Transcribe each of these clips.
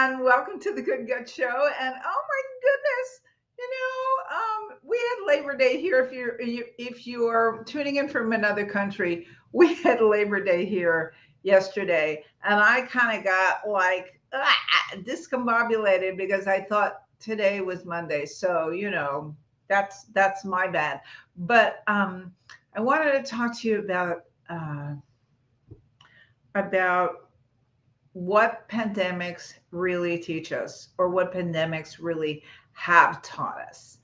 and welcome to the Good Gut Show. And oh my goodness, we had Labor Day here. If you are tuning in from another country, we had Labor Day here yesterday, and I kind of got like discombobulated because I thought today was Monday. So that's my bad. But I wanted to talk to you about what pandemics really teach us, or what pandemics really have taught us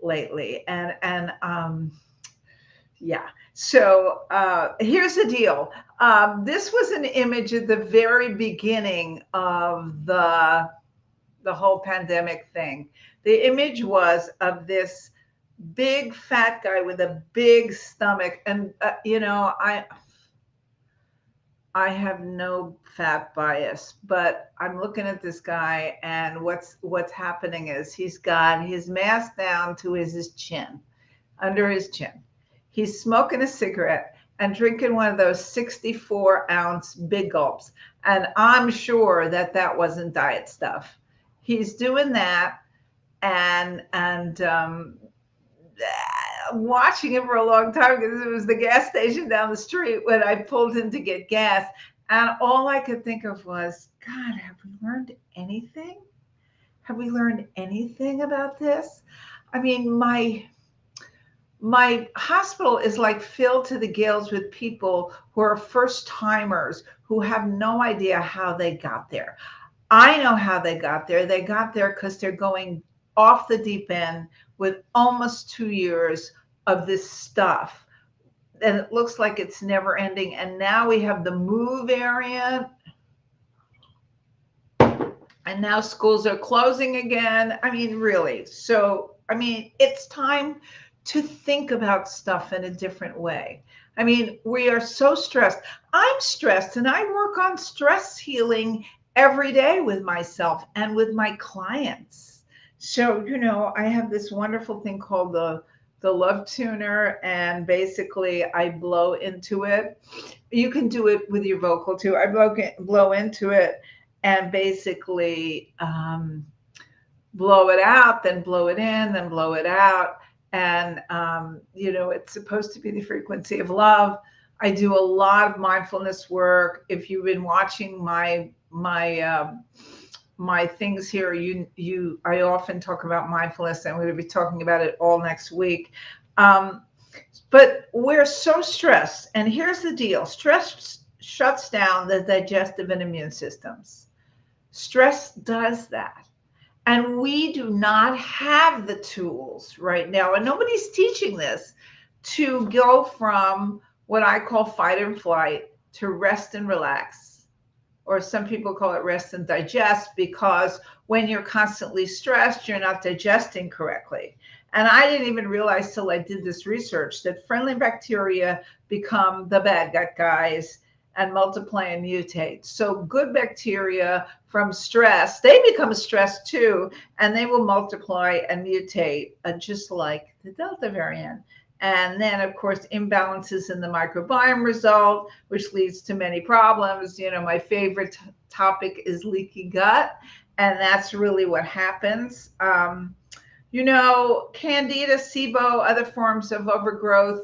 lately. And yeah. So here's the deal. This was an image at the very beginning of the whole pandemic thing. The image was of this big fat guy with a big stomach, and I have no fat bias, but I'm looking at this guy, and what's happening is he's got his mask down to his chin, under his chin. He's smoking a cigarette and drinking one of those 64-ounce big gulps, and I'm sure that wasn't diet stuff. He's doing that, and watching him for a long time because it was the gas station down the street when I pulled in to get gas. And all I could think of was, God, have we learned anything? Have we learned anything about this? I mean, my hospital is like filled to the gills with people who are first timers who have no idea how they got there. I know how they got there. They got there because they're going off the deep end with almost 2 years of this stuff. And it looks like it's never ending. And now we have the Mu variant. And now schools are closing again. I mean, really. So, I mean, it's time to think about stuff in a different way. I mean, we are so stressed. I'm stressed, and I work on stress healing every day with myself and with my clients. So, I have this wonderful thing called the love tuner, and basically I blow into it. You can do it with your vocal too. I blow into it and basically blow it out, then blow it in, then blow it out. And, it's supposed to be the frequency of love. I do a lot of mindfulness work. If you've been watching my things here, I often talk about mindfulness. I'm going to be talking about it all next week. But we're so stressed. And here's the deal. Stress shuts down the digestive and immune systems. Stress does that. And we do not have the tools right now, and nobody's teaching this, to go from what I call fight and flight to rest and relax. Or some people call it rest and digest, because when you're constantly stressed, you're not digesting correctly. And I didn't even realize till I did this research that friendly bacteria become the bad gut guys and multiply and mutate. So good bacteria from stress, they become stressed too, and they will multiply and mutate, just like the Delta variant. And then, of course, imbalances in the microbiome result, which leads to many problems. My favorite topic is leaky gut, and that's really what happens. Candida, SIBO, other forms of overgrowth,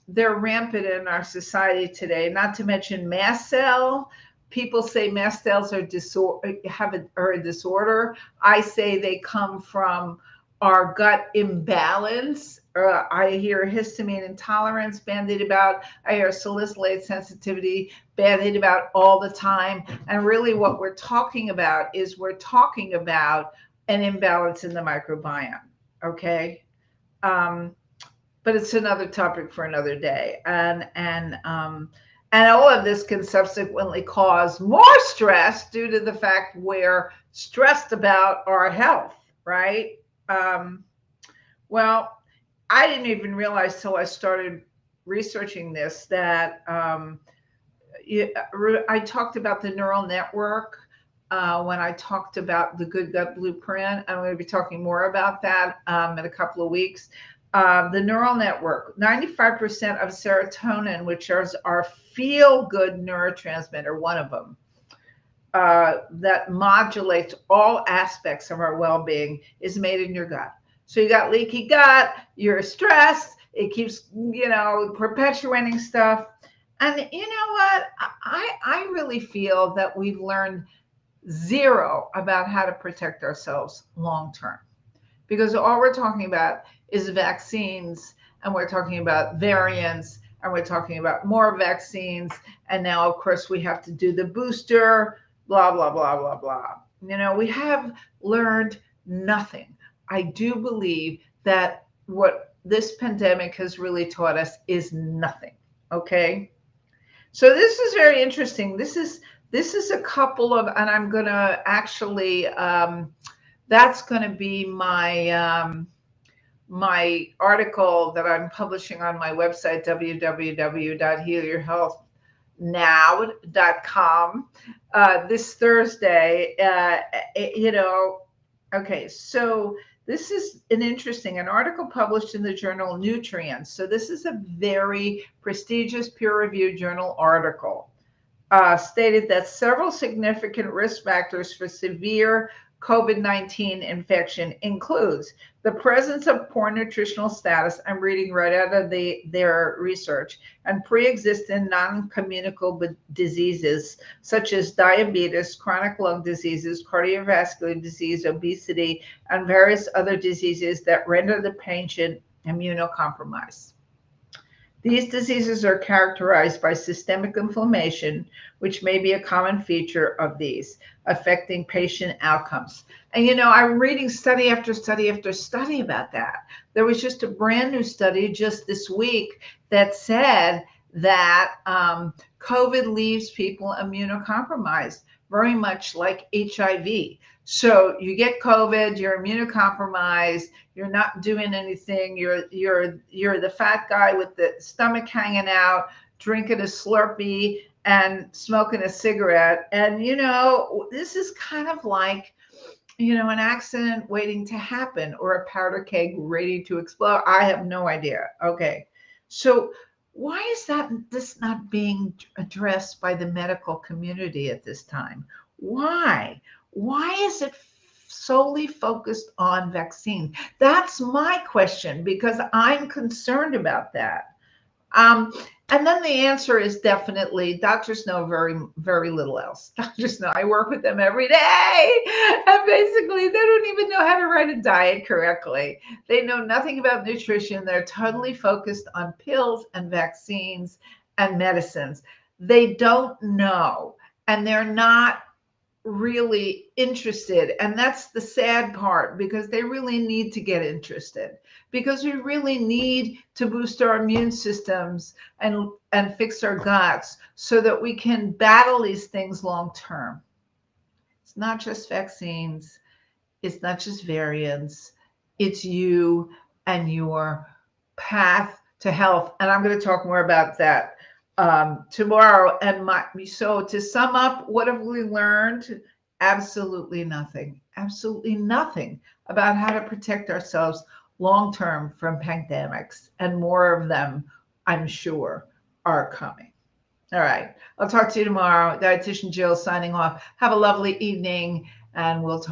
they're rampant in our society today, not to mention mast cell. People say mast cells are a disorder. I say they come from our gut imbalance. I hear histamine intolerance bandied about. I hear salicylate sensitivity bandied about all the time. And really what we're talking about an imbalance in the microbiome, okay? But it's another topic for another day. And all of this can subsequently cause more stress due to the fact we're stressed about our health, right? Well, I didn't even realize till I started researching this that I talked about the neural network when I talked about the Good Gut Blueprint. I'm going to be talking more about that in a couple of weeks. The neural network, 95% of serotonin, which is our feel-good neurotransmitter, one of them, that modulates all aspects of our well-being is made in your gut. So you got leaky gut, you're stressed, it keeps, perpetuating stuff. And you know what? I really feel that we've learned zero about how to protect ourselves long term, because all we're talking about is vaccines, and we're talking about variants, and we're talking about more vaccines, and now of course we have to do the booster, blah blah blah blah blah. We have learned nothing. I do believe that what this pandemic has really taught us is nothing. Okay, so this is very interesting. This is a couple of, and I'm going to actually that's going to be my article that I'm publishing on my website, www.healyourhealthnow.com, this Thursday. Okay, so this is an article published in the journal Nutrients. So this is a very prestigious peer-reviewed journal article. Stated that several significant risk factors for severe COVID-19 infection includes the presence of poor nutritional status. I'm reading right out of their research, and pre-existing non-communicable diseases such as diabetes, chronic lung diseases, cardiovascular disease, obesity, and various other diseases that render the patient immunocompromised. These diseases are characterized by systemic inflammation, which may be a common feature of these, affecting patient outcomes. And I'm reading study after study after study about that. There was just a brand new study just this week that said that COVID leaves people immunocompromised, very much like HIV. So you get COVID, you're immunocompromised, you're not doing anything, you're the fat guy with the stomach hanging out, drinking a Slurpee and smoking a cigarette. And this is kind of like an accident waiting to happen, or a powder keg ready to explode. I have no idea. Okay, so why is this not being addressed by the medical community at this time? Why is it solely focused on vaccine? That's my question, because I'm concerned about that. And then the answer is definitely doctors know very, very little else. Doctors know. I work with them every day. And basically, they don't even know how to write a diet correctly. They know nothing about nutrition. They're totally focused on pills and vaccines and medicines. They don't know. And they're not really interested. And that's the sad part, because they really need to get interested, because we really need to boost our immune systems and fix our guts so that we can battle these things long term. It's not just vaccines. It's not just variants. It's you and your path to health. And I'm going to talk more about that tomorrow. And so to sum up, what have we learned? Absolutely nothing. Absolutely nothing about how to protect ourselves long term from pandemics, and more of them, I'm sure, are coming. All right. I'll talk to you tomorrow. Dietitian Jill signing off. Have a lovely evening, and we'll talk.